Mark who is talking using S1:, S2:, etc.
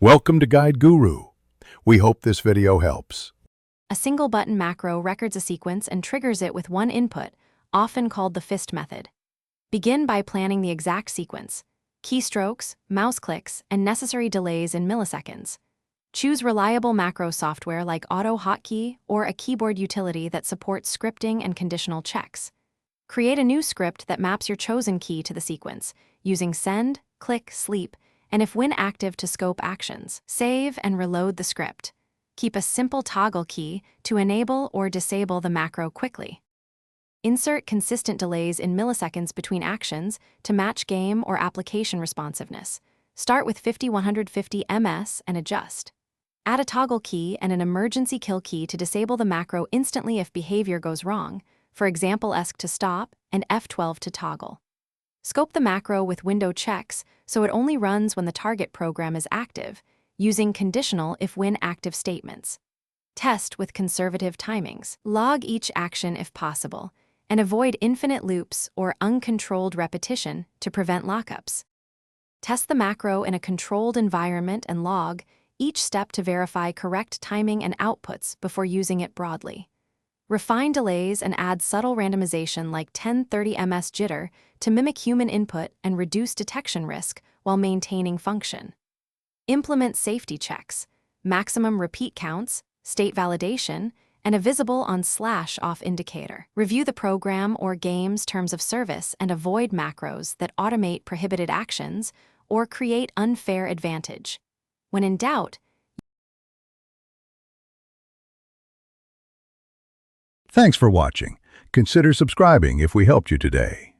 S1: Welcome to Guide Guru. We hope this video helps.
S2: A single button macro records a sequence and triggers it with one input, often called the fist method. Begin by planning the exact sequence, keystrokes, mouse clicks, and necessary delays in milliseconds. Choose reliable macro software like Auto Hotkey or a keyboard utility that supports scripting and conditional checks. Create a new script that maps your chosen key to the sequence, using send, click, sleep, and if when active to scope actions. Save and reload the script. Keep a simple toggle key to enable or disable the macro quickly. Insert consistent delays in milliseconds between actions to match game or application responsiveness. Start with 50-150 ms and adjust. Add a toggle key and an emergency kill key to disable the macro instantly if behavior goes wrong, for example ESC to stop and F12 to toggle. Scope the macro with window checks so it only runs when the target program is active, using conditional if-when active statements. Test with conservative timings. Log each action if possible, and avoid infinite loops or uncontrolled repetition to prevent lockups. Test the macro in a controlled environment and log each step to verify correct timing and outputs before using it broadly. Refine delays and add subtle randomization like 10-30 ms jitter to mimic human input and reduce detection risk while maintaining function. Implement safety checks, maximum repeat counts, state validation, and a visible on/off indicator. Review the program or game's terms of service and avoid macros that automate prohibited actions or create unfair advantage. When in doubt,
S1: Thanks for watching. Consider subscribing if we helped you today.